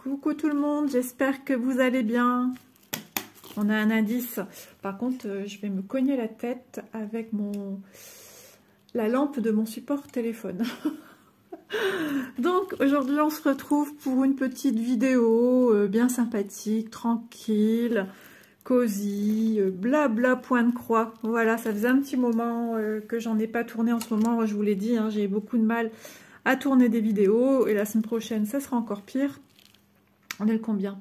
Coucou tout le monde, j'espère que vous allez bien. On a un indice. Par contre, je vais me cogner la tête avec la lampe de mon support téléphone. Donc aujourd'hui, on se retrouve pour une petite vidéo bien sympathique, tranquille, cosy, blabla point de croix. Voilà, ça faisait un petit moment que j'en ai pas tourné en ce moment. Moi, je vous l'ai dit, hein, j'ai beaucoup de mal à tourner des vidéos et la semaine prochaine, ça sera encore pire. On est le combien?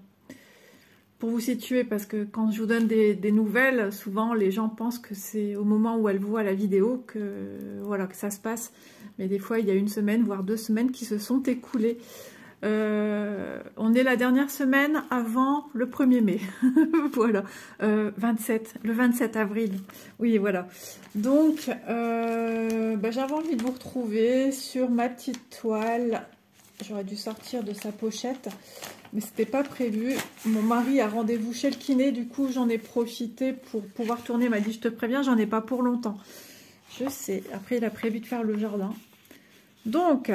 Pour vous situer, parce que quand je vous donne des nouvelles, souvent les gens pensent que c'est au moment où elles voient la vidéo que, voilà, que ça se passe. Mais des fois, il y a une semaine, voire 2 semaines qui se sont écoulées. On est la dernière semaine avant le 1er mai. Voilà, le 27 avril. Oui, voilà. Donc, j'avais envie de vous retrouver sur ma petite toile. J'aurais dû sortir de sa pochette, mais c'était pas prévu. Mon mari a rendez-vous chez le kiné, du coup j'en ai profité pour pouvoir tourner. Il m'a dit je te préviens, j'en ai pas pour longtemps. Je sais, après il a prévu de faire le jardin. Donc,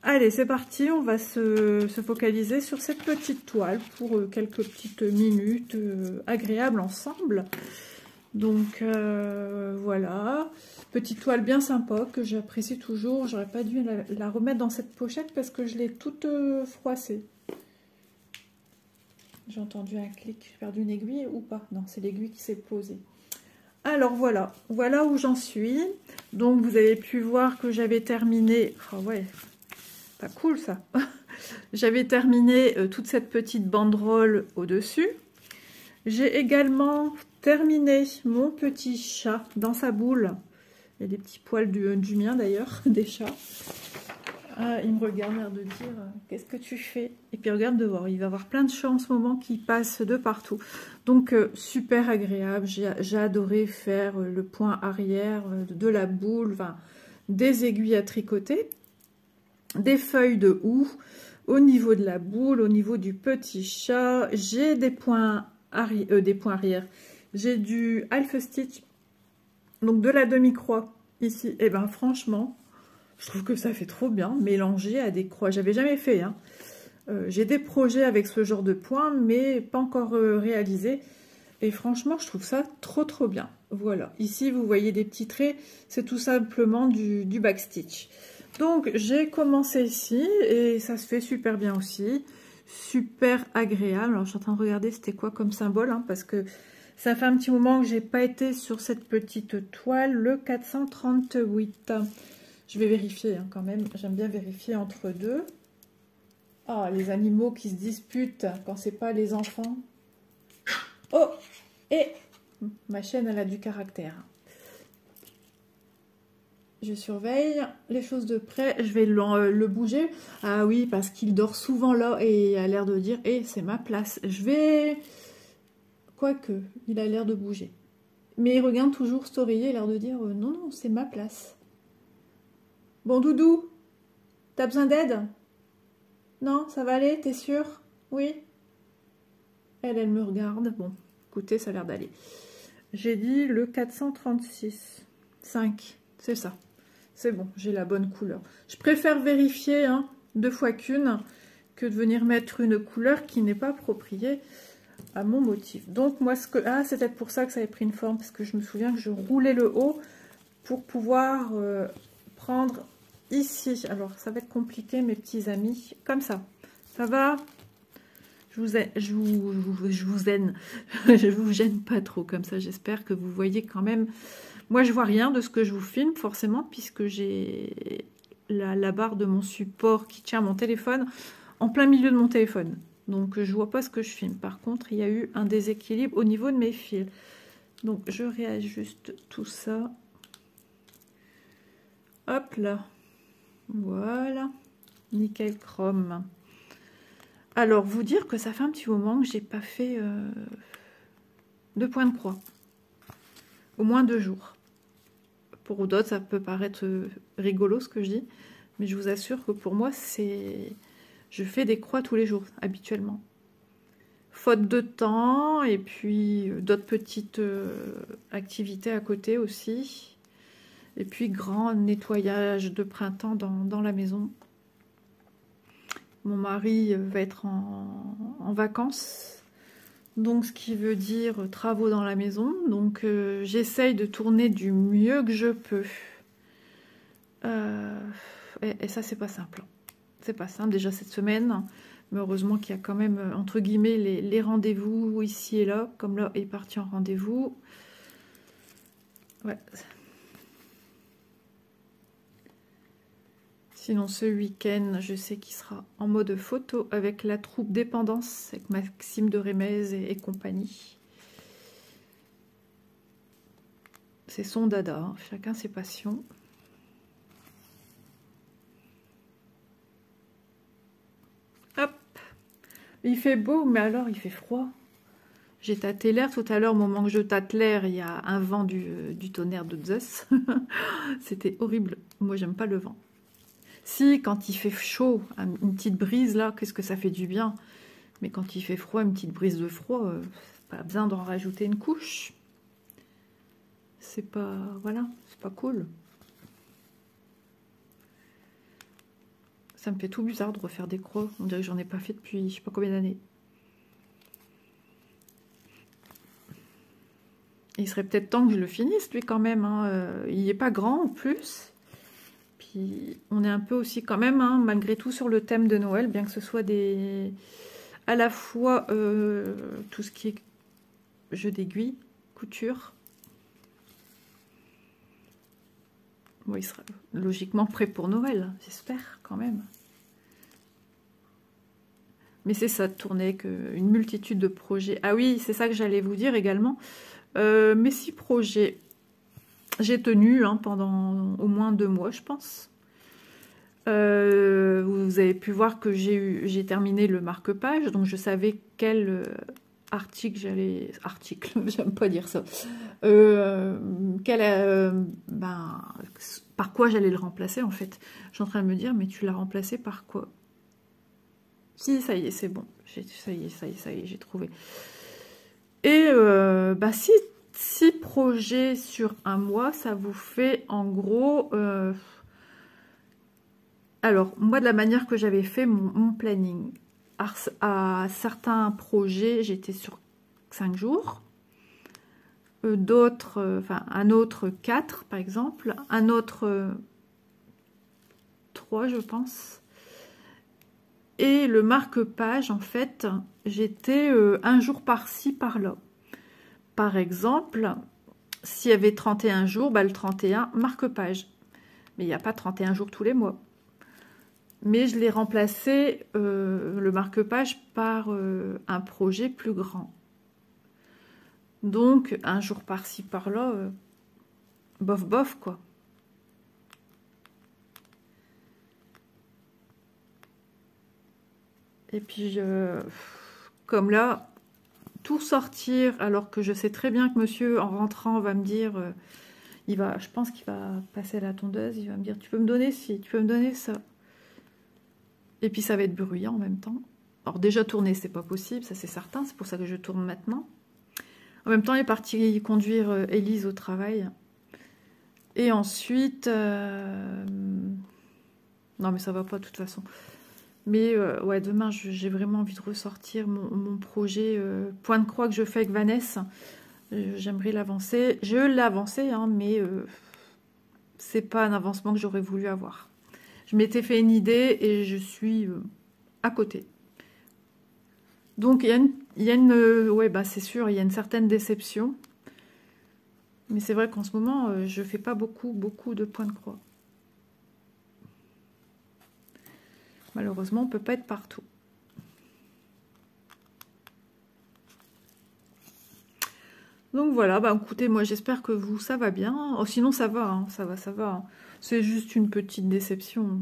allez c'est parti, on va se focaliser sur cette petite toile pour quelques petites minutes agréables ensemble. Donc voilà, petite toile bien sympa que j'apprécie toujours. J'aurais pas dû la remettre dans cette pochette parce que je l'ai toute froissée. J'ai entendu un clic, j'ai perdu une aiguille ou pas? Non, c'est l'aiguille qui s'est posée. Alors voilà, voilà où j'en suis. Donc vous avez pu voir que j'avais terminé. Oh ouais, pas cool ça. J'avais terminé toute cette petite banderole au-dessus. J'ai également terminé mon petit chat dans sa boule. Il y a des petits poils du mien d'ailleurs, des chats. Il me regarde, l'air de dire qu'est-ce que tu fais? Et puis regarde dehors, il va y avoir plein de chats en ce moment qui passent de partout. Donc super agréable, j'ai adoré faire le point arrière de la boule, enfin, des aiguilles à tricoter, des feuilles de houx au niveau de la boule, au niveau du petit chat. J'ai des points arrière. J'ai du half stitch, donc de la demi-croix ici. Et ben franchement, je trouve que ça fait trop bien, mélangé à des croix. J'avais jamais fait, hein. J'ai des projets avec ce genre de points, mais pas encore réalisés. Et franchement, je trouve ça trop bien. Voilà, ici vous voyez des petits traits, c'est tout simplement du backstitch. Donc j'ai commencé ici et ça se fait super bien aussi. Super agréable. Alors je suis en train de regarder c'était quoi comme symbole, hein, parce que ça fait un petit moment que j'ai pas été sur cette petite toile, le 438. Je vais vérifier hein, quand même, j'aime bien vérifier entre deux. Ah, les animaux qui se disputent quand c'est pas les enfants. Oh, et ma chaîne elle a du caractère. Je surveille les choses de près, je vais le bouger. Ah oui, parce qu'il dort souvent là et il a l'air de dire eh, c'est ma place. Je vais... Quoique, il a l'air de bouger. Mais il regarde toujours story, il a l'air de dire non, non, c'est ma place. Bon, Doudou, t'as besoin d'aide? Non, ça va aller, t'es sûr? Oui? Elle me regarde. Bon, écoutez, ça a l'air d'aller. J'ai dit le 436. 5, c'est ça. C'est bon, j'ai la bonne couleur. Je préfère vérifier hein, 2 fois qu'une que de venir mettre une couleur qui n'est pas appropriée à mon motif. Donc moi, c'est peut-être pour ça que ça avait pris une forme, parce que je me souviens que je roulais le haut pour pouvoir prendre ici. Alors, ça va être compliqué, mes petits amis. Comme ça. Ça va? Je vous gêne pas trop comme ça. J'espère que vous voyez quand même... Moi, je vois rien de ce que je vous filme, forcément, puisque j'ai la barre de mon support qui tient mon téléphone en plein milieu de mon téléphone. Donc, je vois pas ce que je filme. Par contre, il y a eu un déséquilibre au niveau de mes fils. Donc, je réajuste tout ça. Hop là. Voilà. Nickel chrome. Alors, vous dire que ça fait un petit moment que j'ai pas fait de point de croix. Au moins 2 jours. Pour d'autres, ça peut paraître rigolo ce que je dis, mais je vous assure que pour moi, c'est... Je fais des croix tous les jours, habituellement. Faute de temps, et puis d'autres petites activités à côté aussi. Et puis, grand nettoyage de printemps dans la maison. Mon mari va être en vacances. Donc, ce qui veut dire travaux dans la maison. Donc, j'essaye de tourner du mieux que je peux. Et ça, c'est pas simple. C'est pas simple, déjà cette semaine. Mais heureusement qu'il y a quand même, entre guillemets, les rendez-vous ici et là. Comme là, est parti en rendez-vous. Ouais. Sinon, ce week-end, je sais qu'il sera en mode photo avec la troupe Dépendance, avec Maxime de Rémez et compagnie. C'est son dada, hein. Chacun ses passions. Hop. Il fait beau, mais alors il fait froid. J'ai tâté l'air tout à l'heure. Au moment que je tâte l'air, il y a un vent du tonnerre de Zeus. C'était horrible. Moi, j'aime pas le vent. Si, quand il fait chaud, une petite brise là, qu'est-ce que ça fait du bien. Mais quand il fait froid, une petite brise de froid, pas besoin d'en rajouter une couche. C'est pas, voilà, c'est pas cool. Ça me fait tout bizarre de refaire des croix. On dirait que j'en ai pas fait depuis je sais pas combien d'années. Il serait peut-être temps que je le finisse lui quand même, hein. Il n'est pas grand en plus. Puis on est un peu aussi quand même, hein, malgré tout, sur le thème de Noël, bien que ce soit à la fois tout ce qui est jeu d'aiguille, couture. Bon, il sera logiquement prêt pour Noël, j'espère quand même. Mais c'est ça de tourner, une multitude de projets. Ah oui, c'est ça que j'allais vous dire également. Mes 6 projets, j'ai tenu pendant au moins 2 mois, je pense. Vous avez pu voir que j'ai terminé le marque-page, donc je savais quel article j'allais... Article, j'aime pas dire ça. Par quoi j'allais le remplacer, en fait. Je suis en train de me dire, mais tu l'as remplacé par quoi? Si, ça y est, c'est bon. Ça y est, j'ai trouvé. Et 6 projets sur un mois, ça vous fait en gros... Alors, moi, de la manière que j'avais fait mon planning, à certains projets, j'étais sur 5 jours. D'autres, un autre 4, par exemple. Un autre 3, je pense. Et le marque-page, en fait, j'étais un jour par-ci, par-là. Par exemple, s'il y avait 31 jours, le 31, marque-page. Mais il n'y a pas 31 jours tous les mois. Mais je l'ai remplacé, le marque-page, par un projet plus grand. Donc, un jour par-ci, par-là, bof, bof, quoi. Et puis, comme là, tout sortir, alors que je sais très bien que monsieur, en rentrant, va me dire, je pense qu'il va passer à la tondeuse, il va me dire, tu peux me donner ci, tu peux me donner ça. Et puis, ça va être bruyant en même temps. Alors, déjà, tourner, c'est pas possible, ça c'est certain, c'est pour ça que je tourne maintenant. En même temps, il est parti conduire Élise au travail. Et ensuite... Non, mais ça va pas de toute façon. Mais ouais, demain, j'ai vraiment envie de ressortir mon projet point de croix que je fais avec Vanessa. J'aimerais l'avancer. Je l'ai avancé, hein, mais c'est pas un avancement que j'aurais voulu avoir. Je m'étais fait une idée et je suis à côté. Donc, c'est sûr, il y a une certaine déception. Mais c'est vrai qu'en ce moment, je fais pas beaucoup de points de croix. Malheureusement, on ne peut pas être partout. Donc voilà, écoutez, moi j'espère que vous, ça va bien. Oh, sinon ça va, hein, ça va. Hein. C'est juste une petite déception.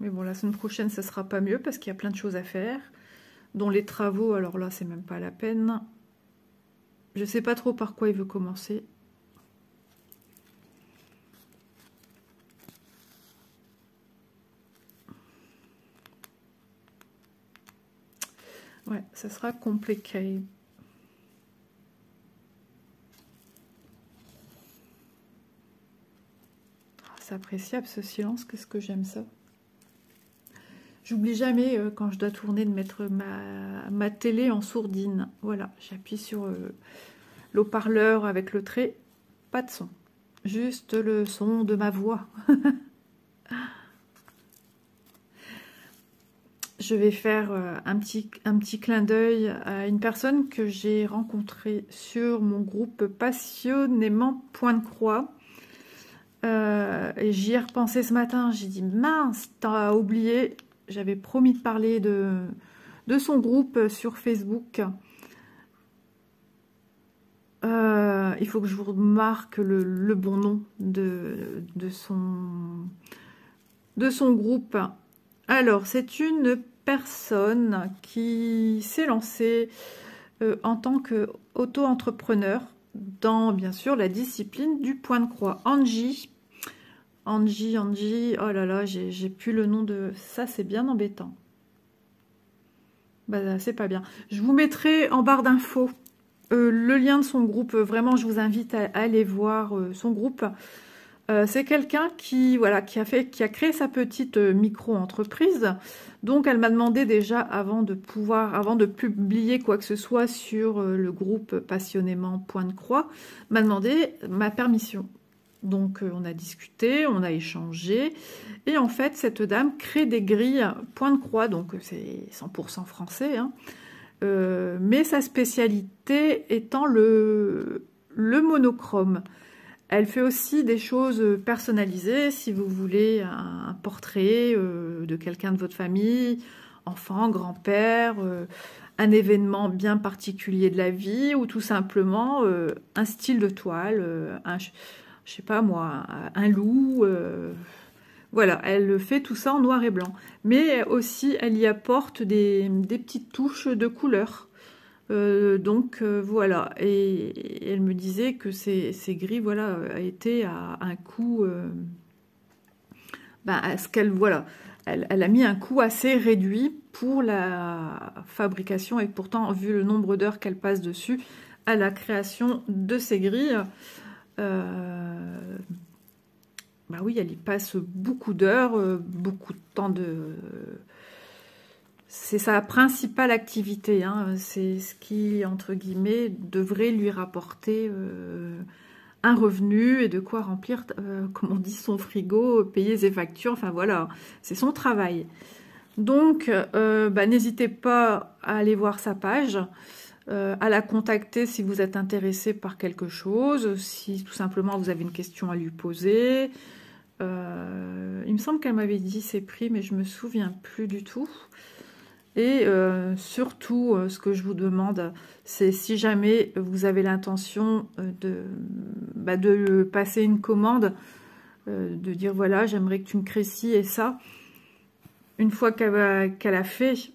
Mais bon, la semaine prochaine, ça sera pas mieux parce qu'il y a plein de choses à faire. Dont les travaux, alors là, c'est même pas la peine. Je sais pas trop par quoi il veut commencer. Ouais, ça sera compliqué. c'est appréciable ce silence, qu'est-ce que j'aime ça. J'oublie jamais quand je dois tourner de mettre ma télé en sourdine. Voilà, j'appuie sur l'haut-parleur avec le trait, pas de son. Juste le son de ma voix. Je vais faire un petit clin d'œil à une personne que j'ai rencontrée sur mon groupe Passionnément Point de Croix. Et j'y ai repensé ce matin. J'ai dit, mince, t'as oublié. J'avais promis de parler de son groupe sur Facebook. Il faut que je vous remarque le bon nom de son groupe. Alors, c'est une personne qui s'est lancée en tant qu'auto-entrepreneur dans, bien sûr, la discipline du point de croix. Angie, oh là là, j'ai plus le nom de... Ça, c'est bien embêtant. Bah, c'est pas bien. Je vous mettrai en barre d'infos le lien de son groupe. Vraiment, je vous invite à aller voir son groupe. C'est quelqu'un qui a créé sa petite micro-entreprise. Donc, elle m'a demandé déjà, avant de publier quoi que ce soit sur le groupe Passionnément Point de Croix, m'a demandé ma permission. Donc, on a discuté, on a échangé. Et en fait, cette dame crée des grilles Point de Croix. Donc, c'est 100% français. Hein. Mais sa spécialité étant le monochrome. Elle fait aussi des choses personnalisées, si vous voulez un portrait de quelqu'un de votre famille, enfant, grand-père, un événement bien particulier de la vie, ou tout simplement un style de toile, je sais pas moi, un loup. Voilà, elle fait tout ça en noir et blanc. Mais aussi, elle y apporte des petites touches de couleur. Donc voilà, et elle me disait que ces grilles, voilà, a été à un coût, à ce qu'elle, voilà, elle a mis un coût assez réduit pour la fabrication, et pourtant, vu le nombre d'heures qu'elle passe dessus, à la création de ces grilles, bah oui, elle y passe beaucoup d'heures, beaucoup de temps de... C'est sa principale activité, hein. C'est ce qui, entre guillemets, devrait lui rapporter un revenu et de quoi remplir, comme on dit, son frigo, payer ses factures, enfin voilà, c'est son travail. Donc, n'hésitez pas à aller voir sa page, à la contacter si vous êtes intéressé par quelque chose, si tout simplement vous avez une question à lui poser. Il me semble qu'elle m'avait dit ses prix, mais je me souviens plus du tout. Et surtout, ce que je vous demande, c'est si jamais vous avez l'intention de passer une commande, de dire voilà, j'aimerais que tu me crées ci et ça. Une fois qu'elle a fait,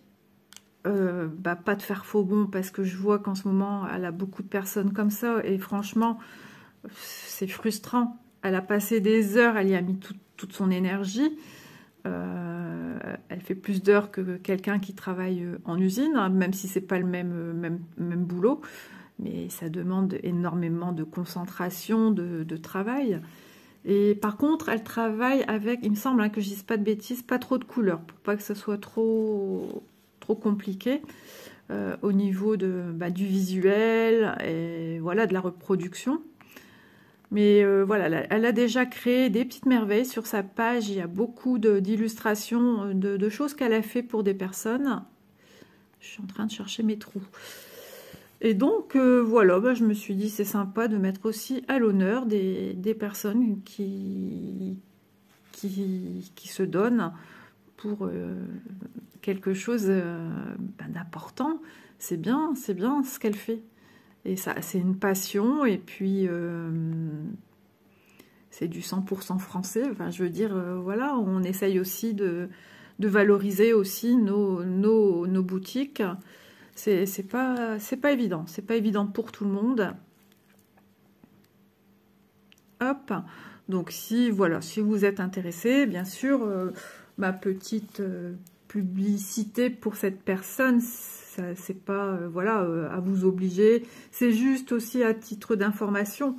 pas de faire faux bond, parce que je vois qu'en ce moment, elle a beaucoup de personnes comme ça. Et franchement, c'est frustrant. Elle a passé des heures, elle y a mis toute son énergie. Elle fait plus d'heures que quelqu'un qui travaille en usine, hein, même si c'est pas le même boulot, mais ça demande énormément de concentration, de travail. Et par contre, elle travaille avec, il me semble, hein, que je dise pas de bêtises, pas trop de couleurs, pour pas que ça soit trop compliqué au niveau du visuel et voilà, de la reproduction. Mais voilà, elle a déjà créé des petites merveilles sur sa page. Il y a beaucoup d'illustrations, de choses qu'elle a fait pour des personnes. Je suis en train de chercher mes trous. Et donc, voilà, je me suis dit, c'est sympa de mettre aussi à l'honneur des personnes qui se donnent pour quelque chose d'important. C'est bien ce qu'elle fait. Et ça, c'est une passion, et puis c'est du 100% français. Enfin, je veux dire, voilà, on essaye aussi de valoriser aussi nos boutiques. C'est pas évident. C'est pas évident pour tout le monde. Hop. Donc, si vous êtes intéressé, bien sûr, ma petite publicité pour cette personne, c'est pas à vous obliger, c'est juste aussi à titre d'information.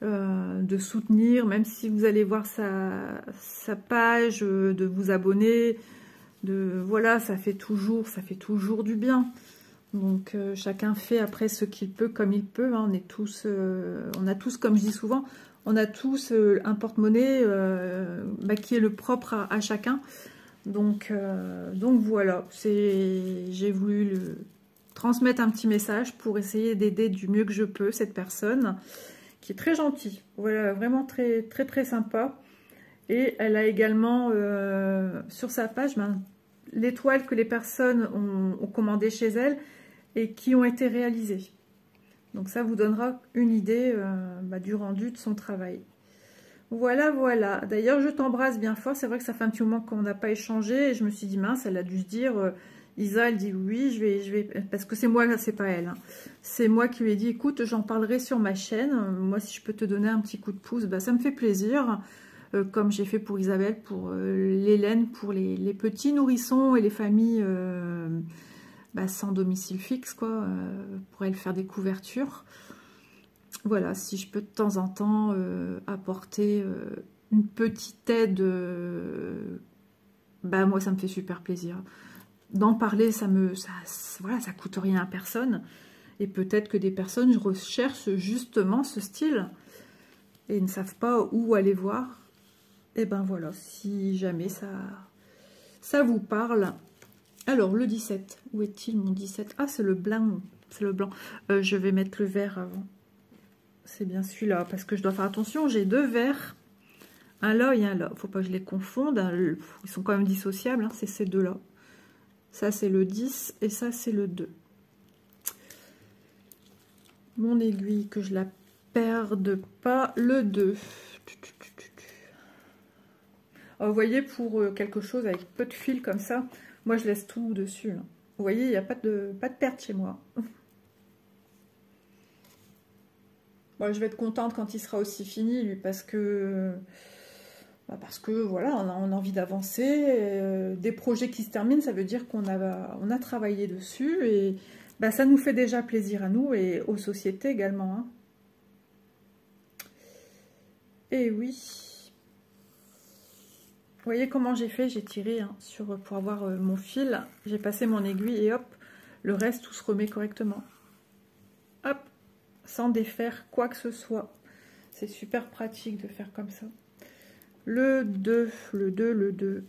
de soutenir, même si vous allez voir sa page, de vous abonner, voilà, ça fait toujours du bien. Donc chacun fait après ce qu'il peut comme il peut, hein. On a tous, comme je dis souvent, on a tous un porte-monnaie qui est le propre à chacun. Donc voilà, j'ai voulu transmettre un petit message pour essayer d'aider du mieux que je peux cette personne qui est très gentille, voilà, vraiment très très très sympa. Et elle a également sur sa page l'étoile que les personnes ont commandé chez elle et qui ont été réalisées. Donc ça vous donnera une idée du rendu de son travail. Voilà, voilà. D'ailleurs, je t'embrasse bien fort. C'est vrai que ça fait un petit moment qu'on n'a pas échangé. Et je me suis dit, mince, elle a dû se dire, Isa, elle dit oui, je vais... Parce que c'est moi, c'est pas elle. Hein. C'est moi qui lui ai dit, écoute, j'en parlerai sur ma chaîne. Moi, si je peux te donner un petit coup de pouce, ça me fait plaisir. Comme j'ai fait pour Isabelle, pour l'Hélène, pour les petits nourrissons et les familles sans domicile fixe, quoi, pour elles faire des couvertures. Voilà, si je peux de temps en temps apporter une petite aide, moi ça me fait super plaisir. D'en parler, voilà, ça coûte rien à personne. Et peut-être que des personnes recherchent justement ce style et ne savent pas où aller voir. Et ben voilà, si jamais ça vous parle. Alors le 17, où est-il mon 17? Ah, c'est le blanc, c'est le blanc. Je vais mettre le vert avant. C'est bien celui-là, parce que je dois faire attention, j'ai deux verres, un là et un là. Faut pas que je les confonde, ils sont quand même dissociables, hein, c'est ces deux-là. Ça, c'est le 10 et ça, c'est le 2. Mon aiguille, que je la perde pas, le 2. Alors, vous voyez, pour quelque chose avec peu de fil comme ça, moi, je laisse tout dessus. Là. Vous voyez, il n'y a pas de perte chez moi. Bon, je vais être contente quand il sera aussi fini, lui, parce que voilà, on a envie d'avancer. Des projets qui se terminent, ça veut dire qu'on a travaillé dessus et ça nous fait déjà plaisir à nous et aux sociétés également. Hein. Et oui. Vous voyez comment j'ai fait? J'ai tiré pour avoir mon fil. J'ai passé mon aiguille et hop, le reste, tout se remet correctement. Hop, sans défaire quoi que ce soit. C'est super pratique de faire comme ça. Le 2, le 2, le 2.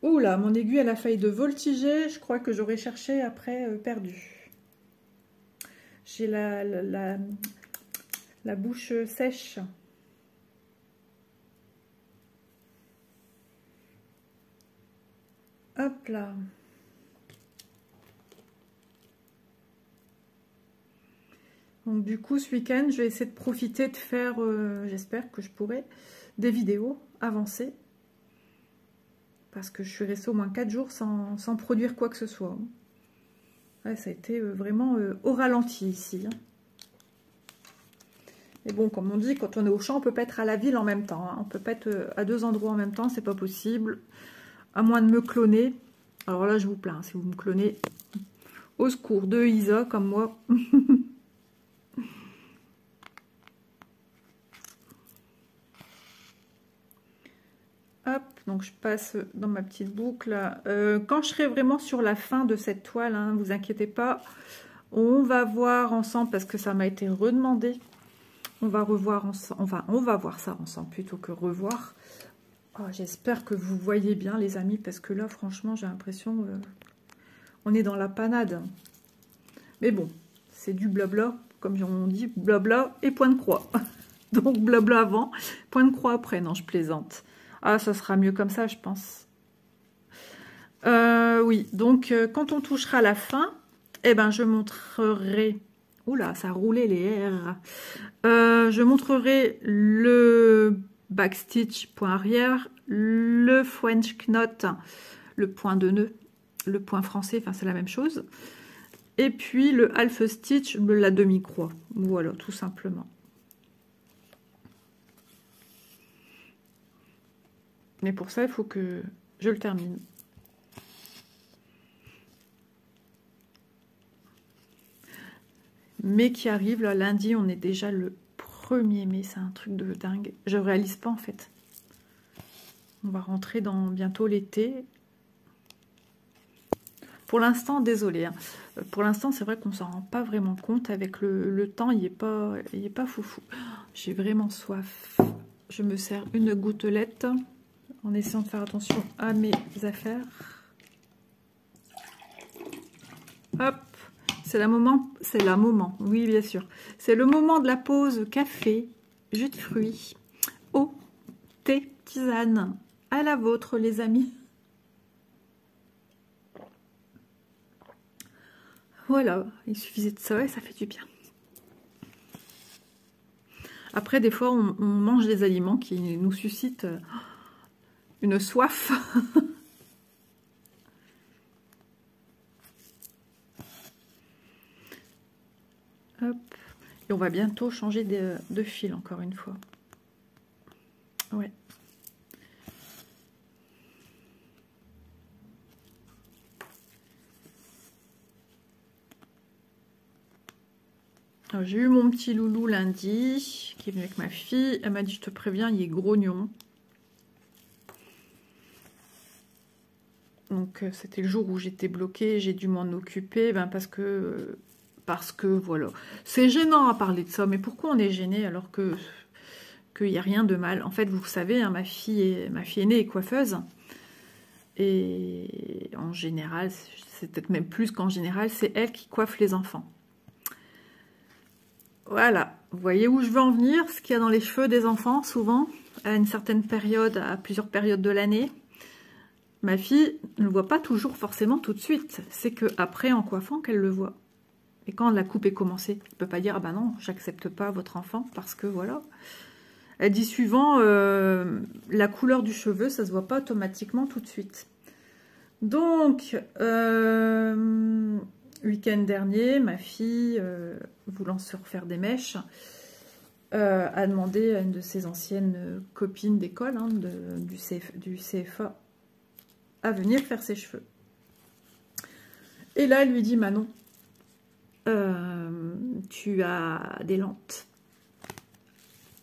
Oula, mon aiguille, elle a failli de voltiger. Je crois que j'aurais cherché après perdu. J'ai la bouche sèche. Hop là. Donc du coup, ce week-end, je vais essayer de profiter de faire, j'espère que je pourrai, des vidéos avancées. Parce que je suis restée au moins 4 jours sans produire quoi que ce soit. Ouais, ça a été vraiment au ralenti ici. Hein. Mais bon, comme on dit, quand on est au champ, on peut pas être à la ville en même temps. Hein. On peut pas être à 2 endroits en même temps, c'est pas possible. À moins de me cloner. Alors là, je vous plains, si vous me clonez, au secours, de Isa comme moi. Hop, donc je passe dans ma petite boucle. Quand je serai vraiment sur la fin de cette toile, ne vous inquiétez pas, on va voir ensemble, parce que ça m'a été redemandé, on va revoir ensemble, enfin on va voir ça ensemble plutôt que revoir. Oh, j'espère que vous voyez bien les amis, parce que là franchement j'ai l'impression on est dans la panade. Mais bon, c'est du blabla, comme on dit, blabla et point de croix. Donc blabla avant, point de croix après, non je plaisante. Ah, ça sera mieux comme ça, je pense. Oui, donc quand on touchera la fin, je montrerai... Oula, ça a roulé les R. Je montrerai le backstitch, point arrière, le French knot, le point de nœud, le point français, enfin c'est la même chose. Et puis le half stitch, la demi-croix. Voilà, tout simplement. Mais pour ça, il faut que je le termine. mai qui arrive. Là, lundi, on est déjà le 1er mai. C'est un truc de dingue. Je réalise pas, en fait. On va rentrer dans bientôt l'été. Pour l'instant, désolé. Hein. Pour l'instant, c'est vrai qu'on s'en rend pas vraiment compte. Avec le temps, il est pas foufou. J'ai vraiment soif. Je me sers une gouttelette en essayant de faire attention à mes affaires. Hop, c'est la moment, oui bien sûr. C'est le moment de la pause café, jus de fruits, eau, thé, tisane. À la vôtre les amis. Voilà, il suffisait de ça et ça fait du bien. Après, des fois, on mange des aliments qui nous suscitent une soif. Hop. Et on va bientôt changer de fil, encore une fois. Ouais. J'ai eu mon petit loulou lundi, qui est venu avec ma fille. Elle m'a dit, je te préviens, il est grognon. Donc, c'était le jour où j'étais bloquée. J'ai dû m'en occuper, parce que voilà. C'est gênant à parler de ça, mais pourquoi on est gêné alors qu'il n'y a rien de mal? En fait, vous savez, hein, ma fille aînée est coiffeuse. Et en général, c'est peut-être même plus qu'en général, c'est elle qui coiffe les enfants. Voilà, vous voyez où je veux en venir, ce qu'il y a dans les cheveux des enfants, souvent, à une certaine période, à plusieurs périodes de l'année. Ma fille ne le voit pas toujours forcément tout de suite. C'est qu'après, en coiffant, qu'elle le voit. Et quand la coupe est commencée, elle ne peut pas dire « Ah ben non, j'accepte pas votre enfant » parce que voilà. Elle dit suivant, la couleur du cheveu, ça ne se voit pas automatiquement tout de suite. Donc, week-end dernier, ma fille, voulant se refaire des mèches, a demandé à une de ses anciennes copines d'école, hein, du CFA, à venir faire ses cheveux. Et là, elle lui dit, Manon, tu as des lentes.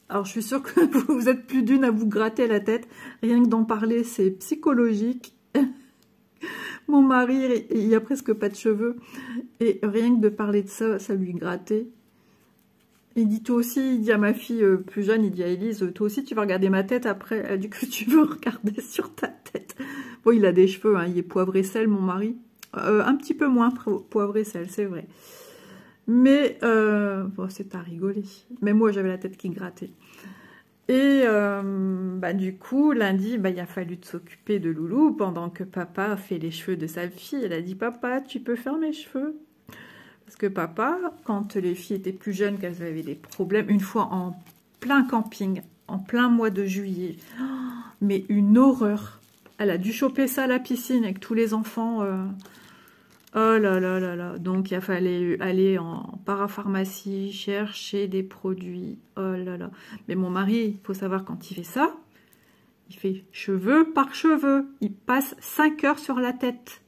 Alors, je suis sûre que vous êtes plus d'une à vous gratter la tête. Rien que d'en parler, c'est psychologique. Mon mari, il n'y a presque pas de cheveux. Et rien que de parler de ça, ça lui grattait. Il dit, toi aussi, il dit à ma fille plus jeune, il dit à Élise, toi aussi, tu vas regarder ma tête après. Elle dit que tu veux regarder sur ta tête. Bon, il a des cheveux, hein, il est poivre et sel, mon mari. Un petit peu moins poivre et sel, c'est vrai. Mais, bon, c'est à rigoler. Mais moi, j'avais la tête qui grattait. Et du coup, lundi, il a fallu s'occuper de Loulou pendant que papa a fait les cheveux de sa fille. Elle a dit, papa, tu peux faire mes cheveux? Parce que papa, quand les filles étaient plus jeunes, qu'elles avaient des problèmes, une fois en plein camping, en plein mois de juillet, mais une horreur. Elle a dû choper ça à la piscine avec tous les enfants. Oh là là là là. Donc, il a fallu aller en parapharmacie, chercher des produits. Oh là là. Mais mon mari, il faut savoir, quand il fait ça, il fait cheveux par cheveux. Il passe 5 heures sur la tête.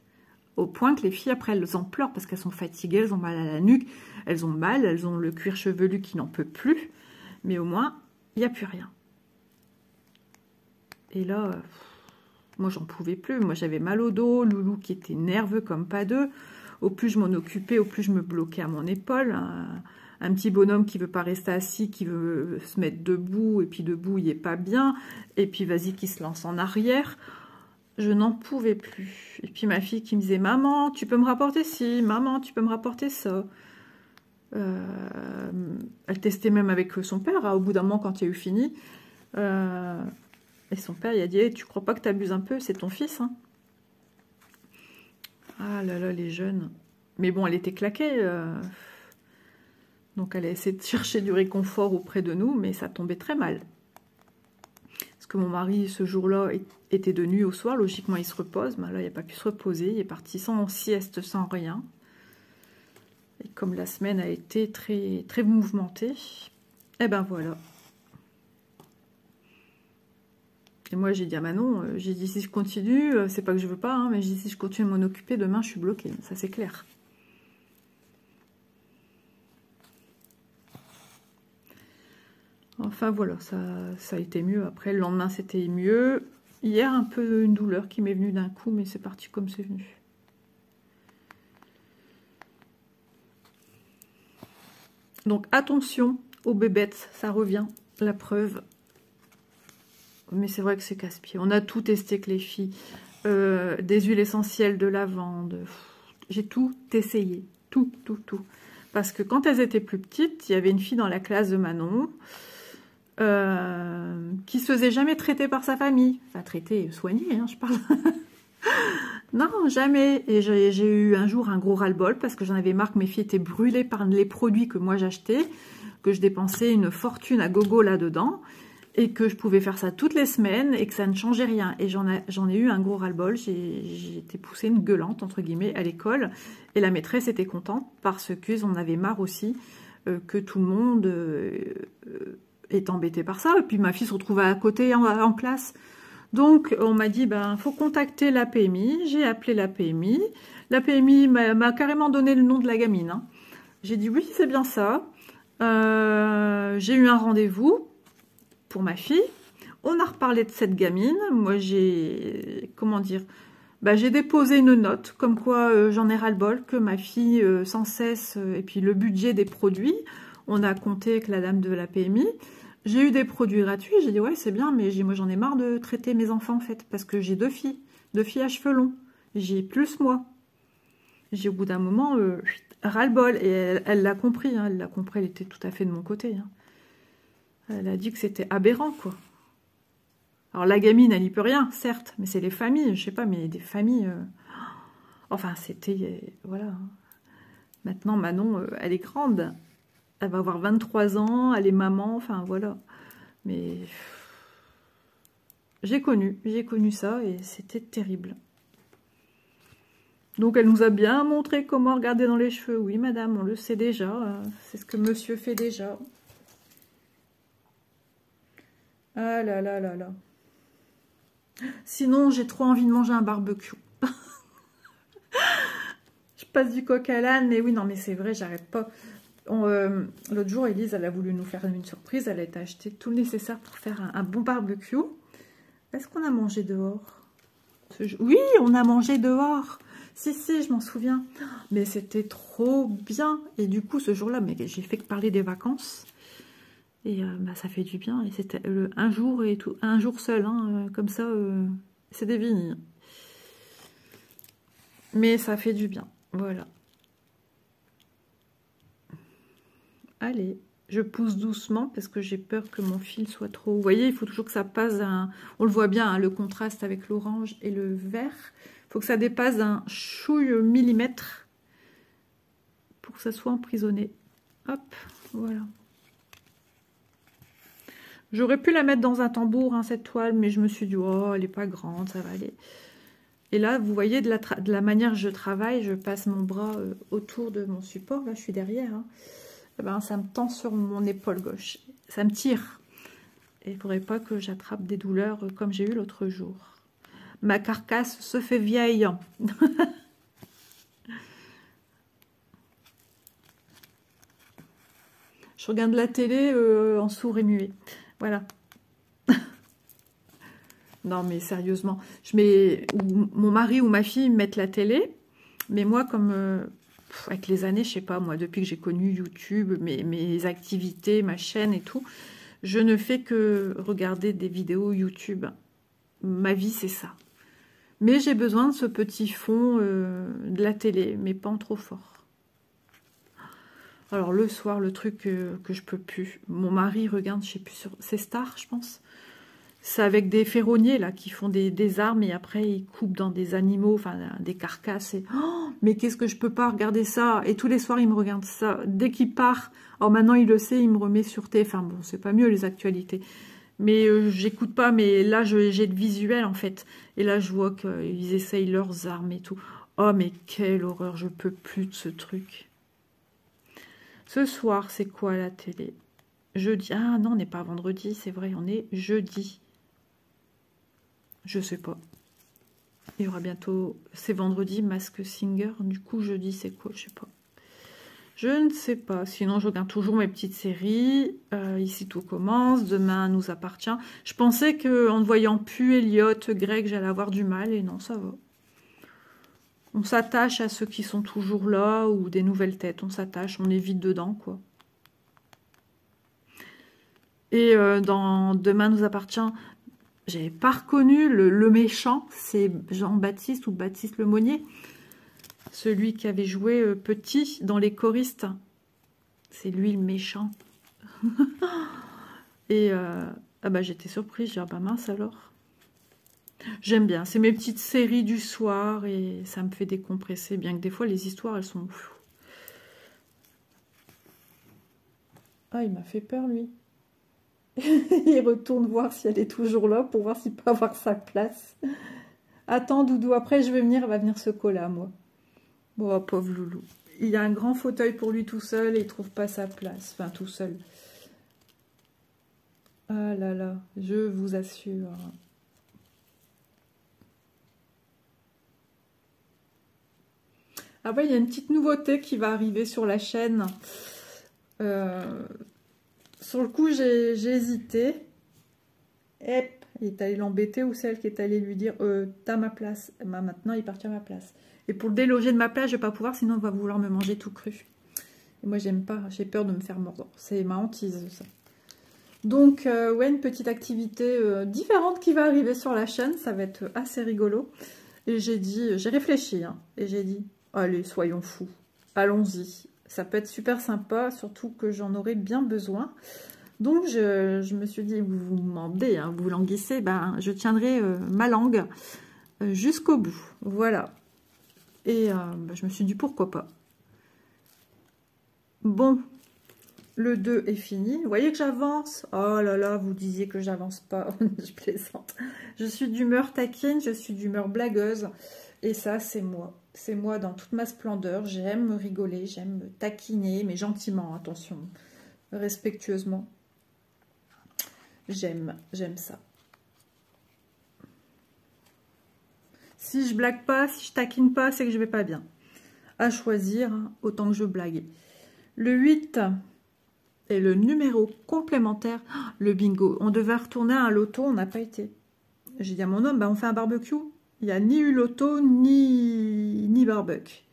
Au point que les filles, après, elles en pleurent parce qu'elles sont fatiguées, elles ont mal à la nuque, elles ont mal, elles ont le cuir chevelu qui n'en peut plus. Mais au moins, il n'y a plus rien. Et là, moi, j'en pouvais plus. Moi, j'avais mal au dos, Loulou qui était nerveux comme pas deux. Au plus je m'en occupais, au plus je me bloquais à mon épaule. Un petit bonhomme qui veut pas rester assis, qui veut se mettre debout, et puis debout, il est pas bien. Et puis, vas-y, qui se lance en arrière. Je n'en pouvais plus. Et puis ma fille qui me disait, maman, tu peux me rapporter ci, maman, tu peux me rapporter ça. Elle testait même avec son père, hein, au bout d'un moment quand il y a eu fini. Et son père, il a dit, hey, tu crois pas que tu abuses un peu, c'est ton fils. Hein. Ah là là, les jeunes. Mais bon, elle était claquée. Donc elle a essayé de chercher du réconfort auprès de nous, mais ça tombait très mal. Parce que mon mari, ce jour-là, était de nuit au soir. Logiquement, il se repose. Mais là, il n'a pas pu se reposer. Il est parti sans sieste, sans rien. Et comme la semaine a été très, très mouvementée, eh ben voilà. Et moi, j'ai dit à Manon, j'ai dit, si je continue, c'est pas que je veux pas, hein, mais j'ai dit, si je continue à m'en occuper, demain, je suis bloquée. Ça, c'est clair. Enfin voilà, ça a été mieux. Après, le lendemain, c'était mieux. Hier, un peu une douleur qui m'est venue d'un coup, mais c'est parti comme c'est venu. Donc attention aux bébêtes, ça revient, la preuve. Mais c'est vrai que c'est casse-pied. On a tout testé que les filles. Des huiles essentielles de lavande. J'ai tout essayé. Tout. Parce que quand elles étaient plus petites, il y avait une fille dans la classe de Manon qui se faisait jamais traiter par sa famille. Enfin, traiter, soigner, hein, je parle. Non, jamais. Et j'ai eu un jour un gros ras-le-bol parce que j'en avais marre que mes filles étaient brûlées par les produits que moi j'achetais, que je dépensais une fortune à gogo là-dedans, et que je pouvais faire ça toutes les semaines et que ça ne changeait rien. Et j'en ai eu un gros ras-le-bol. J'ai été poussée une gueulante, entre guillemets, à l'école. Et la maîtresse était contente parce qu'on avait marre aussi que tout le monde est embêté par ça. Et puis ma fille se retrouvait à côté en classe. Donc on m'a dit, ben faut contacter la PMI. J'ai appelé la PMI. La PMI m'a carrément donné le nom de la gamine. Hein. J'ai dit oui, c'est bien ça. J'ai eu un rendez-vous pour ma fille. On a reparlé de cette gamine. Moi, j'ai... Comment dire, j'ai déposé une note, comme quoi j'en ai ras-le-bol, que ma fille, sans cesse, et puis le budget des produits, on a compté avec la dame de la PMI. J'ai eu des produits gratuits. J'ai dit, ouais, c'est bien, mais moi, j'en ai marre de traiter mes enfants, en fait, parce que j'ai deux filles à cheveux longs. J'ai plus moi. J'ai, au bout d'un moment, ras-le-bol. Et elle l'a compris, hein, elle l'a compris, elle était tout à fait de mon côté, hein. Elle a dit que c'était aberrant, quoi. Alors, la gamine, elle n'y peut rien, certes, mais c'est les familles, je sais pas, mais des familles... Enfin, c'était... voilà. Maintenant, Manon, elle est grande. Elle va avoir 23 ans, elle est maman, enfin, voilà. Mais... j'ai connu ça, et c'était terrible. Donc, elle nous a bien montré comment regarder dans les cheveux. Oui, madame, on le sait déjà. C'est ce que monsieur fait déjà. Ah là là là là. Sinon, j'ai trop envie de manger un barbecue. Je passe du coq à l'âne, mais oui, non, mais c'est vrai, j'arrête pas. L'autre jour, Elise, elle a voulu nous faire une surprise. Elle a acheté tout le nécessaire pour faire un bon barbecue. Est-ce qu'on a mangé dehors? Oui, on a mangé dehors. Si, je m'en souviens. Mais c'était trop bien. Et du coup, ce jour-là, j'ai fait que parler des vacances. Et ça fait du bien. Et c'était un jour et tout, un jour seul, hein, comme ça, c'est des vignes. Mais ça fait du bien. Voilà. Allez, je pousse doucement parce que j'ai peur que mon fil soit trop... Vous voyez, il faut toujours que ça passe on le voit bien, hein, le contraste avec l'orange et le vert. Il faut que ça dépasse d'un chouille millimètre pour que ça soit emprisonné. Hop, voilà. J'aurais pu la mettre dans un tambour, hein, cette toile, mais je me suis dit, oh, elle n'est pas grande, ça va aller. Et là, vous voyez, de la manière que je travaille, je passe mon bras autour de mon support. Là, je suis derrière. Hein. Eh ben, ça me tend sur mon épaule gauche. Ça me tire. Et il ne faudrait pas que j'attrape des douleurs comme j'ai eu l'autre jour. Ma carcasse se fait vieille. Je regarde la télé en sourd et muet. Voilà. Non, mais sérieusement. Mon mari ou ma fille mettent la télé. Mais moi, comme... avec les années, je sais pas, moi, depuis que j'ai connu YouTube, mes activités, ma chaîne et tout, je ne fais que regarder des vidéos YouTube. Ma vie, c'est ça. Mais j'ai besoin de ce petit fond de la télé, mais pas en trop fort. Alors, le soir, le truc que je peux plus. Mon mari regarde, je sais plus, c'est Star, je pense. C'est avec des ferronniers, là, qui font des armes et après, ils coupent dans des animaux, enfin, des carcasses. Et... oh, mais qu'est-ce que je peux pas regarder ça? Et tous les soirs, il me regarde ça. Dès qu'il part, alors maintenant, il le sait, il me remet sur TF1. Enfin, bon, c'est pas mieux, les actualités. Mais j'écoute pas, mais là, j'ai le visuel, en fait. Et là, je vois qu'ils essayent leurs armes et tout. Oh, mais quelle horreur, je peux plus de ce truc. Ce soir, c'est quoi, la télé? Jeudi. Ah, non, on n'est pas vendredi, c'est vrai, on est jeudi. Je sais pas. Il y aura bientôt... c'est vendredi, Mask Singer. Du coup, jeudi, c'est quoi? Je sais pas. Je ne sais pas. Sinon, je regarde toujours mes petites séries. Ici, tout commence. Demain nous appartient. Je pensais qu'en ne voyant plus Elliot, Greg, j'allais avoir du mal. Et non, ça va. On s'attache à ceux qui sont toujours là ou des nouvelles têtes. On s'attache, on est vite dedans, quoi. Et dans Demain nous appartient, j'avais pas reconnu le méchant. C'est Jean-Baptiste ou Baptiste Lemonnier. Celui qui avait joué petit dans Les Choristes. C'est lui le méchant. Et ah bah, j'étais surprise. J'ai dit, ah bah mince alors. J'aime bien. C'est mes petites séries du soir et ça me fait décompresser. Bien que des fois, les histoires, elles sont... Ah, il m'a fait peur, lui. Il retourne voir si elle est toujours là pour voir s'il peut avoir sa place. Attends, Doudou. Après, je vais venir. Elle va venir se coller à moi. Bon, oh, pauvre loulou. Il y a un grand fauteuil pour lui tout seul et il trouve pas sa place. Enfin, tout seul. Ah là là, je vous assure. Ah bah, il y a une petite nouveauté qui va arriver sur la chaîne. Sur le coup, j'ai hésité. Hep, il est allé l'embêter ou celle qui est allée lui dire t'as ma place. Bah, maintenant, il part à ma place. Et pour le déloger de ma place, je vais pas pouvoir, sinon il va vouloir me manger tout cru. Et moi, j'aime pas, j'ai peur de me faire mordre. C'est ma hantise, ça. Donc, ouais, une petite activité différente qui va arriver sur la chaîne. Ça va être assez rigolo. Et j'ai réfléchi, hein, et j'ai dit, allez, soyons fous. Allons-y. Ça peut être super sympa, surtout que j'en aurais bien besoin. Donc, je me suis dit, vous vous demandez, hein, vous languissez, ben, je tiendrai ma langue jusqu'au bout. Voilà. Et ben, je me suis dit, pourquoi pas. Bon, le 2 est fini. Vous voyez que j'avance? Oh là là, vous disiez que j'avance pas. Je plaisante. Je suis d'humeur taquine, je suis d'humeur blagueuse. Et ça, c'est moi. C'est moi dans toute ma splendeur. J'aime rigoler, j'aime taquiner, mais gentiment, attention, respectueusement. J'aime ça. Si je blague pas, si je taquine pas, c'est que je vais pas bien. À choisir, hein, autant que je blague. Le 8 est le numéro complémentaire. Le bingo. On devait retourner à un loto, on n'a pas été. J'ai dit à mon homme, bah, on fait un barbecue. Il n'y a ni eu loto, ni barbecue.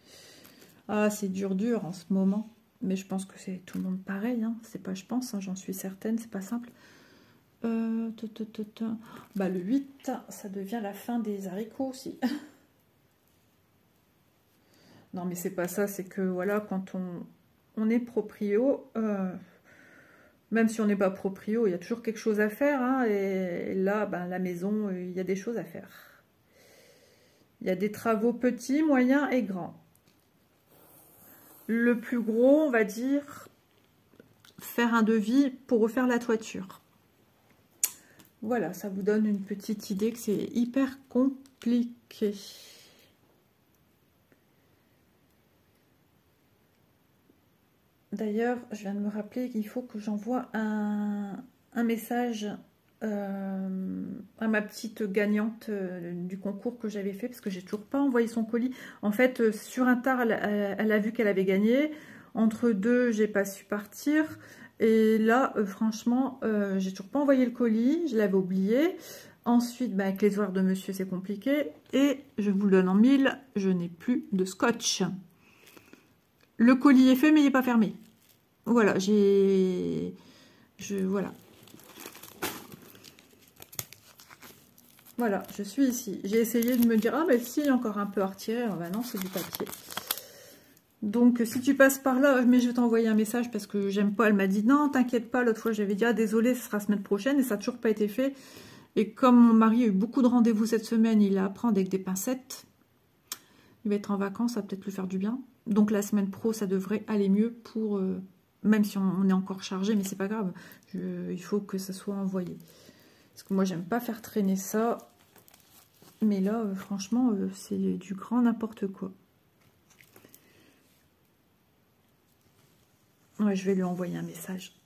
Ah, c'est dur en ce moment. Mais je pense que c'est tout le monde pareil. Hein. C'est pas, je pense, hein, j'en suis certaine, c'est pas simple. Bah, le 8, ça devient la fin des haricots aussi. Non, mais c'est pas ça, c'est que voilà, quand on est proprio, même si on n'est pas proprio, il y a toujours quelque chose à faire. Hein, et là, ben, la maison, il y a des choses à faire. Il y a des travaux petits, moyens et grands. Le plus gros, on va dire, faire un devis pour refaire la toiture. Voilà, ça vous donne une petite idée que c'est hyper compliqué. D'ailleurs, je viens de me rappeler qu'il faut que j'envoie un message à ma petite gagnante du concours que j'avais fait, parce que j'ai toujours pas envoyé son colis. En fait, sur un tard, elle a vu qu'elle avait gagné. Entre deux, j'ai pas su partir. Et là, franchement, j'ai toujours pas envoyé le colis. Je l'avais oublié. Ensuite, bah, avec les horaires de monsieur, c'est compliqué. Et je vous le donne en mille, je n'ai plus de scotch. Le colis est fait, mais il n'est pas fermé. Voilà, voilà. Voilà, je suis ici. J'ai essayé de me dire, ah ben si, il y a encore un peu à retirer. Ah ben non, c'est du papier. Donc, si tu passes par là, mais je vais t'envoyer un message parce que j'aime pas. Elle m'a dit, non, t'inquiète pas. L'autre fois, j'avais dit, ah désolé, ce sera semaine prochaine. Et ça n'a toujours pas été fait. Et comme mon mari a eu beaucoup de rendez-vous cette semaine, il a à prendre avec des pincettes. Il va être en vacances, ça va peut-être lui faire du bien. Donc, la semaine pro, ça devrait aller mieux pour... même si on est encore chargé, mais c'est pas grave. Il faut que ça soit envoyé. Parce que moi, j'aime pas faire traîner ça. Mais là, franchement, c'est du grand n'importe quoi. Ouais, je vais lui envoyer un message.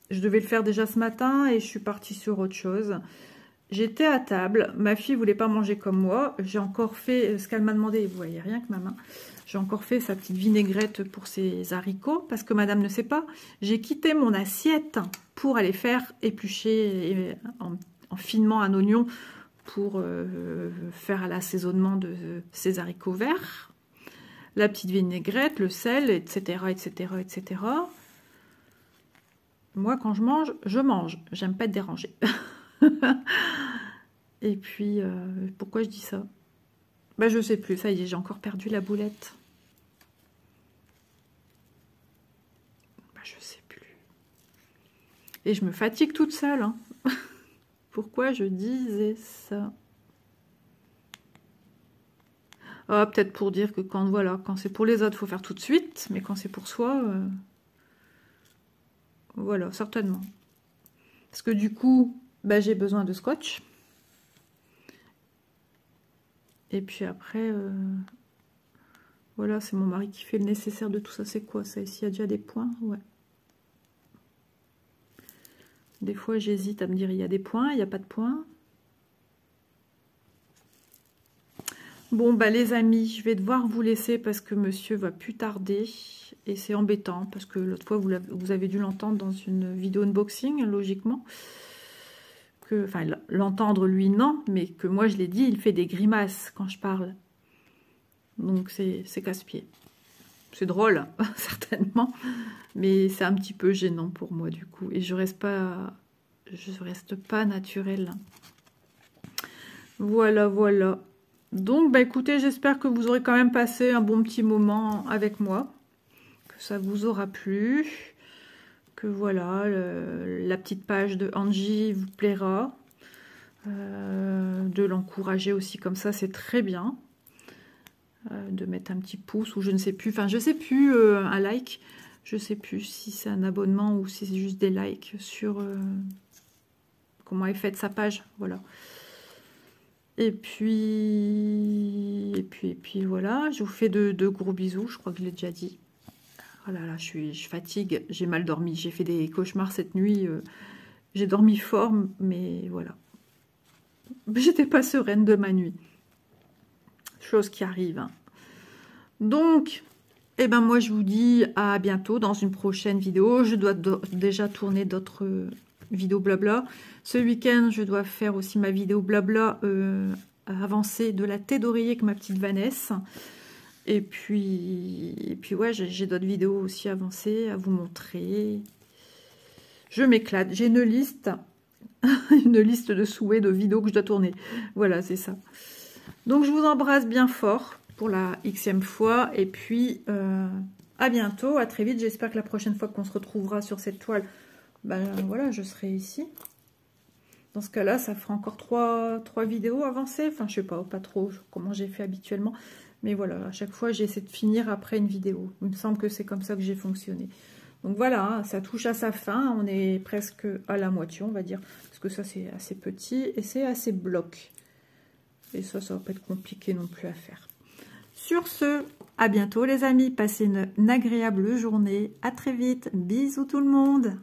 Je devais le faire déjà ce matin et je suis partie sur autre chose. J'étais à table. Ma fille voulait pas manger comme moi. J'ai encore fait ce qu'elle m'a demandé. Vous voyez rien que ma main. J'ai encore fait sa petite vinaigrette pour ses haricots, parce que madame ne sait pas, j'ai quitté mon assiette pour aller faire éplucher en finement un oignon pour faire l'assaisonnement de ses haricots verts. La petite vinaigrette, le sel, etc., etc., etc. Moi, quand je mange, je mange. J'aime pas être dérangée. Et puis, pourquoi je dis ça? Bah, je sais plus. Ça y est, j'ai encore perdu la boulette. Bah, je sais plus. Et je me fatigue toute seule. Hein. Pourquoi je disais ça? Ah, peut-être pour dire que quand, voilà, quand c'est pour les autres, il faut faire tout de suite. Mais quand c'est pour soi... Voilà, certainement. Parce que du coup, bah, j'ai besoin de scotch. Et puis après, voilà, c'est mon mari qui fait le nécessaire de tout ça. C'est quoi ça? Ici, il y a déjà des points? Ouais. Des fois, j'hésite à me dire, il y a des points, il n'y a pas de points. Bon, bah les amis, je vais devoir vous laisser parce que monsieur va plus tarder. Et c'est embêtant parce que l'autre fois, vous avez dû l'entendre dans une vidéo unboxing, logiquement. Enfin, l'entendre, lui, non. Mais que moi, je l'ai dit, il fait des grimaces quand je parle. Donc, c'est casse-pied. C'est drôle, certainement. Mais c'est un petit peu gênant pour moi, du coup. Et je reste pas naturelle. Voilà, voilà. Donc, bah écoutez, j'espère que vous aurez quand même passé un bon petit moment avec moi, que ça vous aura plu, que voilà, la petite page de Angie vous plaira, de l'encourager aussi comme ça, c'est très bien, de mettre un petit pouce ou je ne sais plus, enfin je sais plus, un like, je sais plus si c'est un abonnement ou si c'est juste des likes sur comment est faite sa page, voilà. Et puis voilà, je vous fais de gros bisous, je crois que je l'ai déjà dit. Oh là là, je fatigue, j'ai mal dormi, j'ai fait des cauchemars cette nuit, j'ai dormi fort, mais voilà. J'étais pas sereine de ma nuit. Chose qui arrive. Hein. Donc, eh ben moi je vous dis à bientôt dans une prochaine vidéo. Je dois déjà tourner d'autres vidéos blabla. Ce week-end, je dois faire aussi ma vidéo blabla avancée de la thé d'oreiller avec ma petite Vanessa. Et puis ouais, j'ai d'autres vidéos aussi avancées à vous montrer. Je m'éclate. J'ai une liste, une liste de souhaits de vidéos que je dois tourner. Voilà, c'est ça. Donc je vous embrasse bien fort pour la xème fois. Et puis à bientôt, à très vite. J'espère que la prochaine fois qu'on se retrouvera sur cette toile, ben voilà, je serai ici. Dans ce cas-là, ça fera encore trois vidéos avancées. Enfin, je sais pas trop comment j'ai fait habituellement. Mais voilà, à chaque fois, j'essaie de finir après une vidéo. Il me semble que c'est comme ça que j'ai fonctionné. Donc voilà, ça touche à sa fin. On est presque à la moitié, on va dire. Parce que ça, c'est assez petit et c'est assez bloc. Et ça va pas être compliqué non plus à faire. Sur ce, à bientôt les amis. Passez une agréable journée. À très vite. Bisous tout le monde.